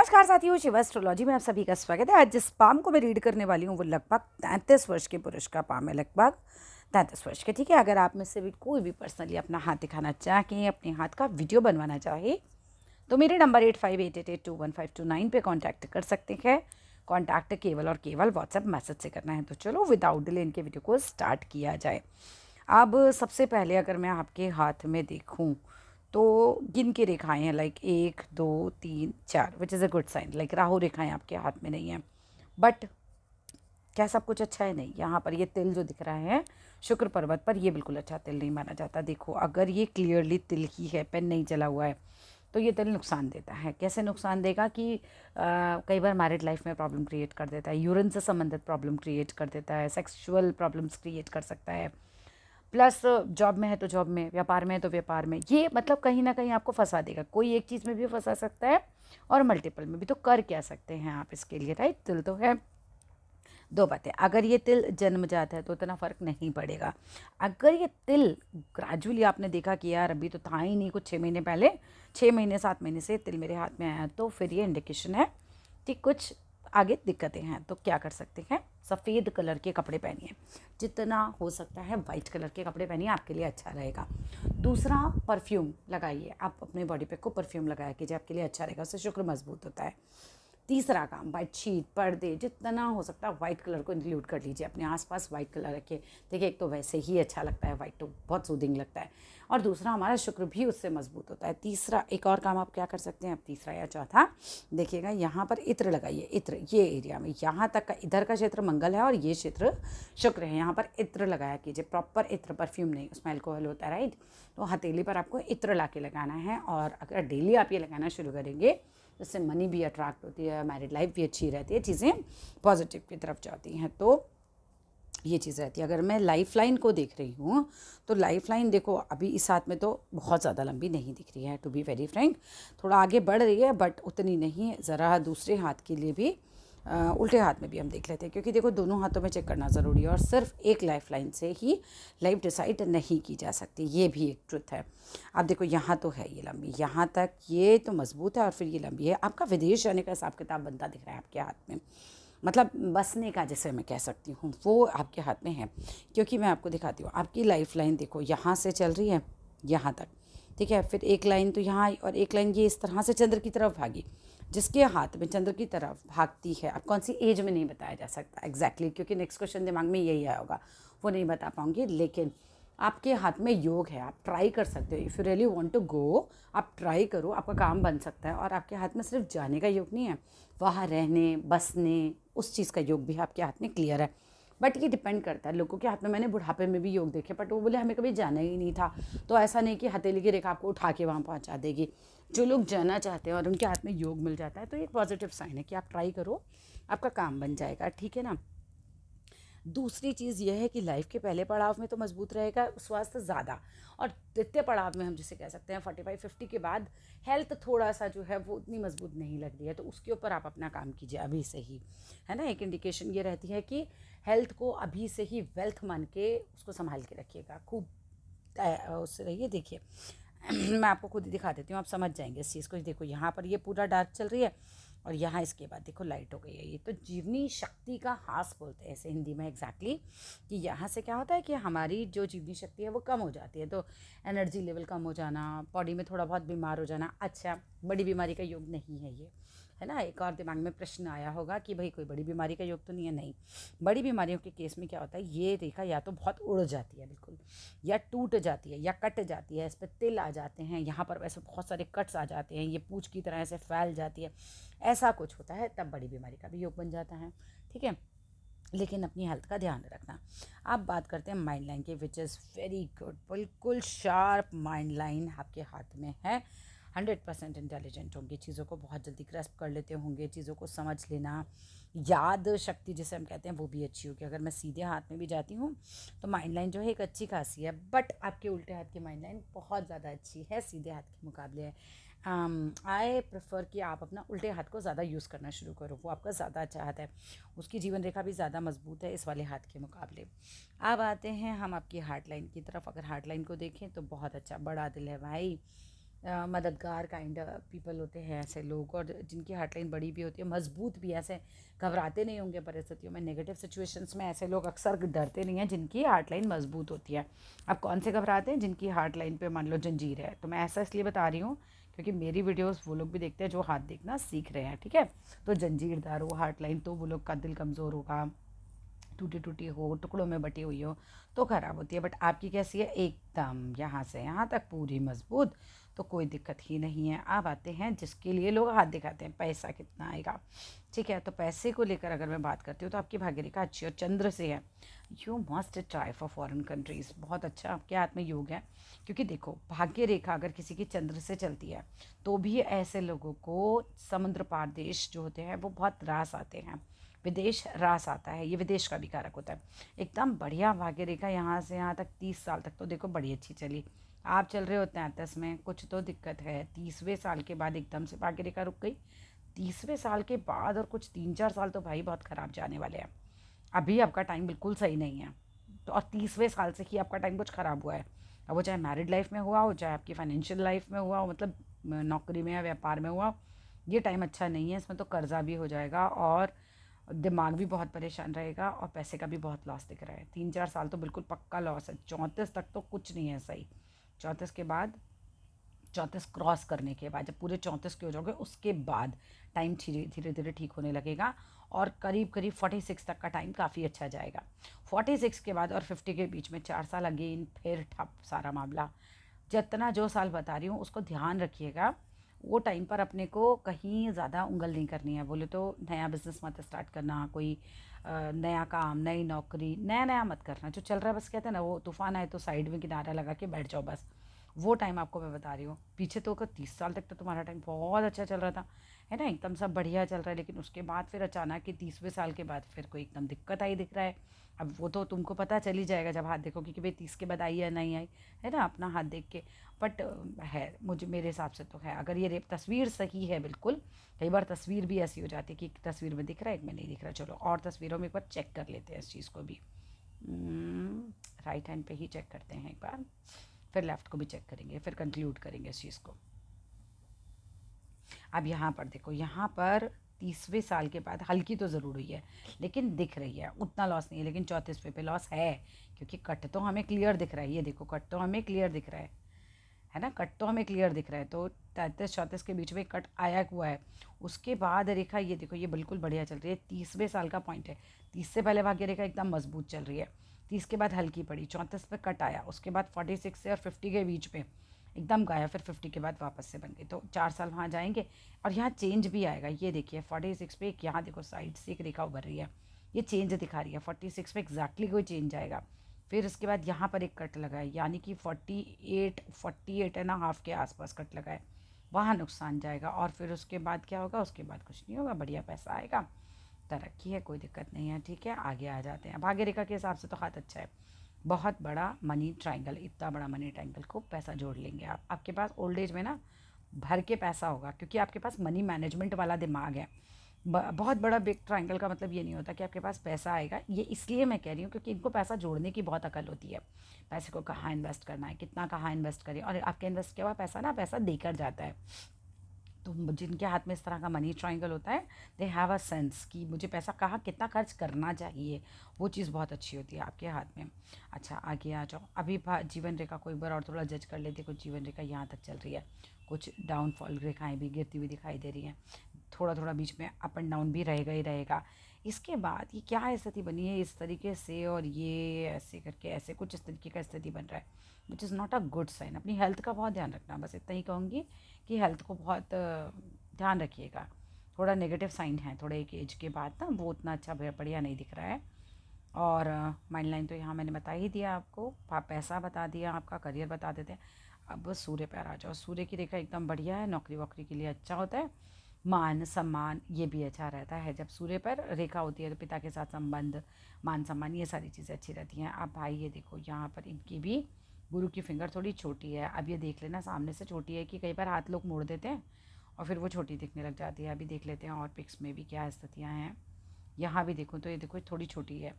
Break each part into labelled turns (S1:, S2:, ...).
S1: नमस्कार साथियों, शिव एस्ट्रोलॉजी में आप सभी का स्वागत है। आज जिस पाम को मैं रीड करने वाली हूँ वो लगभग 33 वर्ष के पुरुष का पाम है, लगभग 33 वर्ष के। ठीक है, अगर आप में से भी कोई भी पर्सनली अपना हाथ दिखाना चाहें, अपने हाथ का वीडियो बनवाना चाहे तो मेरे नंबर 8588215229 पे कांटेक्ट कर सकते हैं। कांटेक्ट केवल और केवल व्हाट्सएप मैसेज से करना है। तो चलो विदाउट डिले इनके वीडियो को स्टार्ट किया जाए। अब सबसे पहले अगर मैं आपके हाथ में देखूं तो गिन के रेखाएं हैं, like 1 2 3 4, which is a good sign. Like Rahu रेखाएं आपके हाथ में नहीं है, बट क्या सब कुछ अच्छा है? नहीं। यहाँ पर ये तिल जो दिख रहा है शुक्र पर्वत पर, ये बिल्कुल अच्छा तिल नहीं माना जाता। देखो, अगर ये क्लियरली तिल ही है, पेन नहीं चला हुआ है, तो ये तिल नुकसान देता है। कैसे नुकसान देगा कि कई बार मैरिड लाइफ में प्रॉब्लम क्रिएट कर देता है, यूरिन से संबंधित प्रॉब्लम क्रिएट कर देता है, सेक्सुअल प्रॉब्लम्स क्रिएट कर सकता है। प्लस जॉब में है तो जॉब में, व्यापार में है तो व्यापार में, ये मतलब कहीं ना कहीं आपको फंसा देगा। कोई एक चीज़ में भी फंसा सकता है और मल्टीपल में भी। तो कर क्या सकते हैं आप इसके लिए? राइट, तिल तो है। दो बातें, अगर ये तिल जन्मजात है तो इतना फ़र्क नहीं पड़ेगा। अगर ये तिल ग्रेजुअली आपने देखा कि यार अभी तो था ही नहीं, कुछ 6 महीने पहले, 6 महीने 7 महीने से तिल मेरे हाथ में आया, तो फिर ये इंडिकेशन है कि कुछ आगे दिक्कतें हैं। तो क्या कर सकते हैं? सफ़ेद कलर के कपड़े पहनिए, जितना हो सकता है वाइट कलर के कपड़े पहनिए, आपके लिए अच्छा रहेगा। दूसरा, परफ्यूम लगाइए। आप अपने बॉडी पे को परफ्यूम लगाया कीजिए, आपके लिए अच्छा रहेगा, उससे शुक्र मजबूत होता है। तीसरा काम, बेडशीट, पर्दे, जितना हो सकता है वाइट कलर को इंक्लूड कर लीजिए। अपने आसपास वाइट कलर रखिए। देखिए, एक तो वैसे ही अच्छा लगता है, वाइट तो बहुत सूदिंग लगता है, और दूसरा हमारा शुक्र भी उससे मजबूत होता है। तीसरा, एक और काम आप क्या कर सकते हैं, अब तीसरा या चौथा देखिएगा, यहाँ पर इत्र लगाइए। इत्र, ये एरिया में यहाँ तक का, इधर का क्षेत्र मंगल है और ये क्षेत्र शुक्र है, यहाँ पर इत्र लगाया कीजिए। प्रॉपर इत्र, परफ्यूम नहीं, उसमें अल्कोहल होता है, राइट। तो हथेली पर आपको इत्र ला के लगाना है, और अगर डेली आप ये लगाना शुरू करेंगे, इससे मनी भी अट्रैक्ट होती है, मैरिड लाइफ भी अच्छी रहती है, चीज़ें पॉजिटिव की तरफ जाती हैं। तो ये चीज़ रहती है। अगर मैं लाइफ लाइन को देख रही हूँ तो लाइफ लाइन देखो, अभी इस हाथ में तो बहुत ज़्यादा लंबी नहीं दिख रही है, टू बी वेरी फ्रैंक। थोड़ा आगे बढ़ रही है बट उतनी नहीं। ज़रा दूसरे हाथ के लिए भी, उल्टे हाथ में भी हम देख लेते हैं, क्योंकि देखो दोनों हाथों में चेक करना ज़रूरी है, और सिर्फ एक लाइफ लाइन से ही लाइफ डिसाइड नहीं की जा सकती, ये भी एक ट्रुथ है। अब देखो, यहाँ तो है ये लंबी, यहाँ तक ये तो मजबूत है, और फिर ये लंबी है। आपका विदेश जाने का हिसाब किताब बनता दिख रहा है आपके हाथ में, मतलब बसने का जैसे मैं कह सकती हूँ, वो आपके हाथ में है। क्योंकि मैं आपको दिखाती हूँ, आपकी लाइफ लाइन देखो यहाँ से चल रही है यहाँ तक, ठीक है। फिर एक लाइन तो यहाँ आई, और एक लाइन ये इस तरह से चंद्र की तरफ भागी। जिसके हाथ में चंद्र की तरफ भागती है, अब कौन सी एज में नहीं बताया जा सकता एग्जैक्टली, क्योंकि नेक्स्ट क्वेश्चन दिमाग में यही आया होगा, वो नहीं बता पाऊंगी। लेकिन आपके हाथ में योग है, आप ट्राई कर सकते हो। If you really want to go, आप ट्राई करो, आपका काम बन सकता है। और आपके हाथ में सिर्फ जाने का योग नहीं है, वहाँ रहने बसने, उस चीज़ का योग भी आपके हाथ में क्लियर है। बट ये डिपेंड करता है लोगों के हाथ में। मैंने बुढ़ापे में भी योग देखे, बट वो बोले हमें कभी जाना ही नहीं था। तो ऐसा नहीं कि हथेली की रेखा आपको उठा के वहाँ पहुँचा देगी। जो लोग जाना चाहते हैं और उनके हाथ में योग मिल जाता है, तो एक पॉजिटिव साइन है कि आप ट्राई करो, आपका काम बन जाएगा, ठीक है ना। दूसरी चीज़ यह है कि लाइफ के पहले पड़ाव में तो मजबूत रहेगा स्वास्थ्य ज़्यादा, और द्वितीय पड़ाव में हम जिसे कह सकते हैं 45-50 के बाद हेल्थ थोड़ा सा जो है वो उतनी मजबूत नहीं लग रही है। तो उसके ऊपर आप अपना काम कीजिए अभी से ही, है ना। एक इंडिकेशन ये रहती है कि हेल्थ को अभी से ही वेल्थ मान के उसको संभाल के रखिएगा, खूब उससे रहिए। देखिए मैं आपको खुद ही दिखा देती हूँ, आप समझ जाएंगे इस चीज़ को। देखो, यहाँ पर ये पूरा डार्क चल रही है, और यहाँ इसके बाद देखो लाइट हो गई है। ये तो जीवनी शक्ति का ह्रास बोलते हैं ऐसे हिंदी में एग्जैक्टली, कि यहाँ से क्या होता है कि हमारी जो जीवनी शक्ति है वो कम हो जाती है। तो एनर्जी लेवल कम हो जाना, बॉडी में थोड़ा बहुत बीमार हो जाना, अच्छा बड़ी बीमारी का योग नहीं है ये, है ना। एक और दिमाग में प्रश्न आया होगा कि भाई कोई बड़ी बीमारी का योग तो नहीं है। नहीं, बड़ी बीमारियों के केस में क्या होता है, ये रेखा या तो बहुत उड़ जाती है बिल्कुल, या टूट जाती है, या कट जाती है, इस पर तिल आ जाते हैं, यहाँ पर वैसे बहुत सारे कट्स आ जाते हैं, ये पूंछ की तरह ऐसे फैल जाती है, ऐसा कुछ होता है, तब बड़ी बीमारी का भी योग बन जाता है, ठीक है। लेकिन अपनी हेल्थ का ध्यान रखना। अब बात करते हैं माइंड लाइन की, विच इज़ वेरी गुड। बिल्कुल शार्प माइंड लाइन आपके हाथ में है। 100% इंटेलिजेंट होंगे, चीज़ों को बहुत जल्दी ग्रैस्प कर लेते होंगे, चीज़ों को समझ लेना, याद शक्ति जिसे हम कहते हैं वो भी अच्छी होगी। अगर मैं सीधे हाथ में भी जाती हूँ तो माइंड लाइन जो है एक अच्छी खासी है, बट आपके उल्टे हाथ की माइंड लाइन बहुत ज़्यादा अच्छी है सीधे हाथ के मुकाबले। आई प्रेफर कि आप अपना उल्टे हाथ को ज़्यादा यूज़ करना शुरू करो, वो आपका ज़्यादा अच्छा हाथ है, उसकी जीवन रेखा भी ज़्यादा मजबूत है इस वाले हाथ के मुकाबले। अब आते हैं हम आपकी हार्ट लाइन की तरफ। अगर हार्ट लाइन को देखें तो बहुत अच्छा बड़ा दिल है भाई, मददगार काइंड पीपल होते हैं ऐसे लोग, और जिनकी हार्टलाइन बड़ी भी होती है, मजबूत भी, ऐसे घबराते नहीं होंगे परिस्थितियों में, नेगेटिव सिचुएशंस में ऐसे लोग अक्सर डरते नहीं हैं जिनकी हार्टलाइन मजबूत होती है। अब कौन से घबराते हैं? जिनकी हार्टलाइन पे मान लो जंजीर है। तो मैं ऐसा इसलिए बता रही हूँ क्योंकि मेरी वीडियोस वो लोग भी देखते हैं जो हाथ देखना सीख रहे हैं, ठीक है। तो जंजीरदार हो हार्टलाइन तो वो लोग का दिल कमज़ोर होगा, टूटी टूटी हो, टुकड़ों में बटी हुई हो तो ख़राब होती है। बट आपकी कैसी है? एकदम यहाँ से यहाँ तक पूरी मजबूत, तो कोई दिक्कत ही नहीं है। अब आते हैं जिसके लिए लोग हाथ दिखाते हैं, पैसा कितना आएगा, ठीक है। तो पैसे को लेकर अगर मैं बात करती हूँ तो आपकी भाग्य रेखा अच्छी और चंद्र से है। You must try for foreign countries, बहुत अच्छा आपके हाथ में योग है। क्योंकि देखो, भाग्य रेखा अगर किसी की चंद्र से चलती है तो भी ऐसे लोगों को समुद्र पार देश जो होते हैं वो बहुत रास आते हैं, विदेश रास आता है, ये विदेश का भी कारक होता है। एकदम बढ़िया भाग्य रेखा यहाँ से यहाँ तक 30 साल तक तो देखो बड़ी अच्छी चली। आप चल रहे हो 33 में, कुछ तो दिक्कत है। 30वें साल के बाद एकदम से भाग्य रेखा रुक गई। 30वें साल के बाद और कुछ 3-4 साल तो भाई बहुत ख़राब जाने वाले हैं। अभी आपका टाइम बिल्कुल सही नहीं है। तो और 30वें साल से ही आपका टाइम कुछ ख़राब हुआ है। अब वो चाहे मैरिड लाइफ में हुआ हो, चाहे आपकी फाइनेंशियल लाइफ में हुआ हो, मतलब नौकरी में या व्यापार में हुआ हो, ये टाइम अच्छा नहीं है। इसमें तो कर्जा भी हो जाएगा और दिमाग भी बहुत परेशान रहेगा और पैसे का भी बहुत लॉस दिख रहा है। 3-4 साल तो बिल्कुल पक्का लॉस है। 34 तक तो कुछ नहीं है सही। 34 के बाद, 34 क्रॉस करने के बाद, जब पूरे 34 के हो जाओगे उसके बाद टाइम धीरे धीरे धीरे ठीक होने लगेगा। और करीब करीब 46 तक का टाइम काफ़ी अच्छा जाएगा। 46 के बाद और 50 के बीच में 4 साल अगेन फिर ठप सारा मामला। जितना जो साल बता रही हूँ उसको ध्यान रखिएगा। वो टाइम पर अपने को कहीं ज़्यादा उंगल नहीं करनी है। बोले तो नया बिज़नेस मत स्टार्ट करना, कोई नया काम, नई नौकरी, नया नया मत करना। जो चल रहा है बस, कहते हैं ना, वो तूफ़ान आए तो साइड में किनारा लगा के बैठ जाओ बस। वो टाइम आपको मैं बता रही हूँ। पीछे तो 30 साल तक तो तुम्हारा टाइम बहुत अच्छा चल रहा था, है ना, एकदम सब बढ़िया चल रहा है। लेकिन उसके बाद फिर अचानक कि 30वें साल के बाद फिर कोई एकदम दिक्कत आई दिख रहा है। अब वो तो तुमको पता चल ही जाएगा जब हाथ देखोगे कि भाई 30 के बाद आई या नहीं आई, है ना, अपना हाथ देख के। बट है, मुझे मेरे हिसाब से तो है, अगर ये तस्वीर सही है बिल्कुल। कई बार तस्वीर भी ऐसी हो जाती है कि एक तस्वीर में दिख रहा है, एक में नहीं दिख रहा। चलो और तस्वीरों में एक बार चेक कर लेते हैं इस चीज़ को भी। राइट हैंड पे ही चेक करते हैं एक बार, फिर लेफ़्ट को भी चेक करेंगे, फिर कंक्लूड करेंगे इस चीज़ को। अब यहाँ पर देखो, यहाँ पर 30वें साल के बाद हल्की तो ज़रूर हुई है लेकिन दिख रही है, उतना लॉस नहीं है। लेकिन 34वें पे लॉस है क्योंकि कट तो हमें क्लियर दिख रहा है। ये देखो, कट तो हमें क्लियर दिख रहा है ना, कट तो हमें क्लियर दिख रहा है। तो 33-34 के बीच में कट आया हुआ है। उसके बाद रेखा ये देखो, ये बिल्कुल बढ़िया चल रही है। 30वें साल का पॉइंट है। 30 से पहले भाग्य रेखा एकदम मजबूत चल रही है। 30 के बाद हल्की पड़ी, 34 पे कट आया, उसके बाद 46 से और 50 के बीच में एकदम गाया, फिर 50 के बाद वापस से बन गई। तो 4 साल वहाँ जाएंगे और यहाँ चेंज भी आएगा। ये देखिए 46 पे एक, यहाँ देखो साइड से एक रेखा उभर रही है, ये चेंज दिखा रही है। 46 पे एग्जैक्टली कोई चेंज आएगा। फिर उसके बाद यहाँ पर एक कट लगा है, यानी कि 48 एंड हाफ के आसपास कट लगा है, वहाँ नुकसान जाएगा। और फिर उसके बाद क्या होगा? उसके बाद कुछ नहीं होगा, बढ़िया पैसा आएगा, तरक्की है, कोई दिक्कत नहीं है, ठीक है। आगे आ जाते हैं। भाग्य रेखा के हिसाब से तो हाथ अच्छा है। बहुत बड़ा मनी ट्रायंगल, इतना बड़ा मनी ट्रायंगल को पैसा जोड़ लेंगे आप। आपके पास ओल्ड एज में ना भर के पैसा होगा क्योंकि आपके पास मनी मैनेजमेंट वाला दिमाग है। बहुत बड़ा बिग ट्रायंगल का मतलब ये नहीं होता कि आपके पास पैसा आएगा। ये इसलिए मैं कह रही हूँ क्योंकि इनको पैसा जोड़ने की बहुत अकल होती है। पैसे को कहाँ इन्वेस्ट करना है, कितना कहाँ इन्वेस्ट करें, और आपके इन्वेस्ट किया हुआ पैसा ना पैसा देकर जाता है। तो जिनके हाथ में इस तरह का मनी ट्रायंगल होता है, दे हैव अ सेंस कि मुझे पैसा कहाँ कितना खर्च करना चाहिए। वो चीज़ बहुत अच्छी होती है आपके हाथ में। अच्छा, आगे आ जाओ। अभी जीवन रेखा को एक बार और थोड़ा जज कर लेते। कुछ जीवन रेखा यहाँ तक चल रही है, कुछ डाउनफॉल रेखाएं भी गिरती हुई दिखाई दे रही हैं। थोड़ा थोड़ा बीच में अप एंड डाउन भी रहेगा ही रहेगा। इसके बाद ये क्या स्थिति बनी है इस तरीके से, और ये ऐसे करके ऐसे कुछ इस तरीके का स्थिति बन रहा है, which is not a good sign. अपनी हेल्थ का बहुत ध्यान रखना, बस इतना ही कहूँगी कि हेल्थ को बहुत ध्यान रखिएगा। थोड़ा नेगेटिव साइन है, थोड़ा एक एज के बाद ना वो उतना अच्छा बढ़िया नहीं दिख रहा है। और माइंड लाइन तो यहाँ मैंने बता ही दिया आपको, पैसा बता दिया, आपका करियर बता देते हैं। अब सूर्य पर आ जाओ। सूर्य की रेखा एकदम बढ़िया है, नौकरी वोकरी के लिए अच्छा होता है। मान सम्मान ये भी अच्छा रहता है। जब सूर्य पर रेखा होती है तो पिता के साथ संबंध, मान सम्मान, ये सारी चीज़ें अच्छी रहती हैं। अब भाई ये देखो, यहाँ पर इनकी भी गुरु की फिंगर थोड़ी छोटी है। अब ये देख लेना, सामने से छोटी है कि कई बार हाथ लोग मोड़ देते हैं और फिर वो छोटी दिखने लग जाती है। अभी देख लेते हैं और पिक्स में भी क्या स्थितियाँ हैं। यहाँ भी देखो तो ये देखो थोड़ी छोटी है,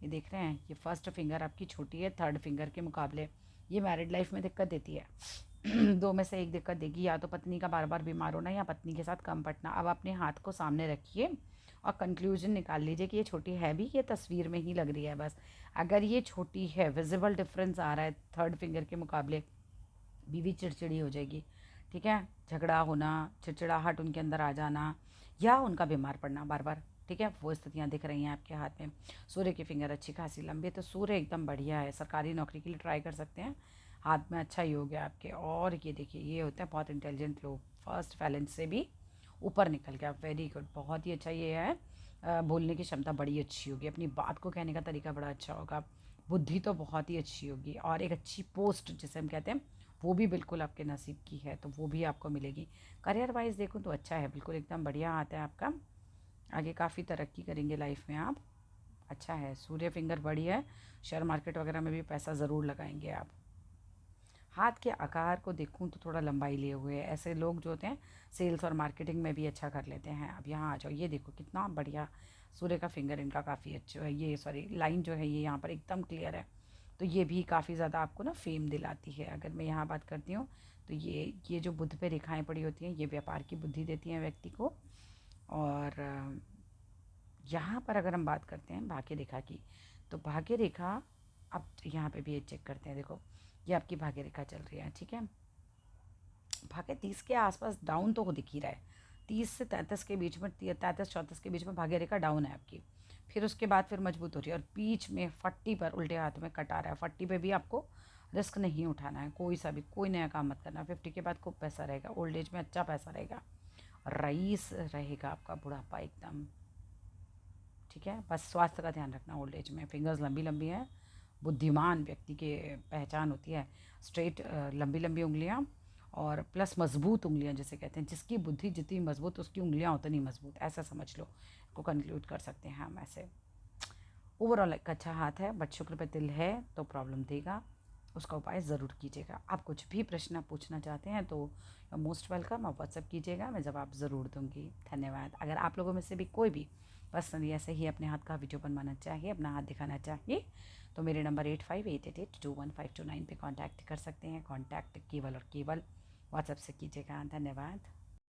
S1: ये देख रहे हैं, ये फर्स्ट फिंगर आपकी छोटी है थर्ड फिंगर के मुकाबले। ये मैरिड लाइफ में दिक्कत देती है। दो में से एक दिक्कत देगी, या तो पत्नी का बार बार बीमार होना या पत्नी के साथ कम पटना। अब अपने हाथ को सामने रखिए और कंक्लूजन निकाल लीजिए कि ये छोटी है भी, ये तस्वीर में ही लग रही है बस। अगर ये छोटी है, विजिबल डिफरेंस आ रहा है थर्ड फिंगर के मुकाबले, बीवी चिड़चिड़ी हो जाएगी, ठीक है, झगड़ा होना, चिड़चिड़ाहट उनके अंदर आ जाना, या उनका बीमार पड़ना बार बार, ठीक है, वो स्थितियाँ दिख रही हैं आपके हाथ में। सूर्य की फिंगर अच्छी खासी लंबी है, तो सूर्य एकदम बढ़िया है, सरकारी नौकरी के लिए ट्राई कर सकते हैं, हाथ में अच्छा योग है आपके। और ये देखिए, ये होते हैं बहुत इंटेलिजेंट लोग, फर्स्ट फैलेंस से भी ऊपर निकल गया, वेरी गुड, बहुत ही अच्छा ये है। बोलने की क्षमता बड़ी अच्छी होगी, अपनी बात को कहने का तरीका बड़ा अच्छा होगा, बुद्धि तो बहुत ही अच्छी होगी, और एक अच्छी पोस्ट जिसे हम कहते हैं वो भी बिल्कुल आपके नसीब की है, तो वो भी आपको मिलेगी। करियर वाइज देखूँ तो अच्छा है, बिल्कुल एकदम बढ़िया आता है आपका, आगे काफ़ी तरक्की करेंगे लाइफ में आप, अच्छा है। सूर्य फिंगर बड़ी है, शेयर मार्केट वगैरह में भी पैसा ज़रूर लगाएंगे आप। हाथ के आकार को देखूं तो थोड़ा लंबाई लिए हुए है, ऐसे लोग जो होते हैं सेल्स और मार्केटिंग में भी अच्छा कर लेते हैं। अब यहाँ आ जाओ, ये देखो कितना बढ़िया सूर्य का फिंगर इनका काफ़ी अच्छा है, ये सॉरी लाइन जो है ये यहाँ पर एकदम क्लियर है, तो ये भी काफ़ी ज़्यादा आपको ना फेम दिलाती है। अगर मैं यहाँ बात करती हूँ तो ये जो बुद्ध पे रेखाएं पड़ी होती हैं, ये व्यापार की बुद्धि देती हैं व्यक्ति को। और यहाँ पर अगर हम बात करते हैं भाग्य रेखा की, तो भाग्य रेखा, अब यहाँ पे भी ये चेक करते हैं, देखो ये आपकी भाग्य रेखा चल रही है, ठीक है, भाग्य 30 के आसपास डाउन तो दिख ही रहा है, 30 से 33 के बीच में, 33-34 के बीच में भाग्य रेखा डाउन है आपकी, फिर उसके बाद फिर मजबूत हो रही है, और बीच में फट्टी पर उल्टे हाथ में कट आ रहा है, फट्टी पे भी आपको रिस्क नहीं उठाना है, कोई सा भी कोई नया काम मत करना। 50 के बाद खूब पैसा रहेगा, ओल्ड एज में अच्छा पैसा रहेगा, रईस रहेगा आपका बुढ़ापा एकदम, ठीक है, बस स्वास्थ्य का ध्यान रखना ओल्ड एज में। फिंगर्स लंबी लंबी हैं, बुद्धिमान व्यक्ति की पहचान होती है, स्ट्रेट लंबी लंबी उंगलियां, और प्लस मजबूत उंगलियां जिसे कहते हैं, जिसकी बुद्धि जितनी मजबूत उसकी उंगलियां उतनी मजबूत, ऐसा समझ लो, को कंक्लूड कर सकते हैं हम ऐसे। ओवरऑल एक अच्छा हाथ है, बट शुक्र पे तिल है तो प्रॉब्लम देगा, उसका उपाय ज़रूर कीजिएगा। आप कुछ भी प्रश्न पूछना चाहते हैं तो मोस्ट वेलकम, आप व्हाट्सअप कीजिएगा, मैं जवाब ज़रूर दूंगी। धन्यवाद। अगर आप लोगों में से भी कोई भी पर्सनली ऐसे ही अपने हाथ का वीडियो बनवाना चाहिए, अपना हाथ दिखाना चाहिए, तो मेरे नंबर 8588821529 पे कांटेक्ट कर सकते हैं। कांटेक्ट केवल और केवल व्हाट्सएप से कीजिएगा। धन्यवाद।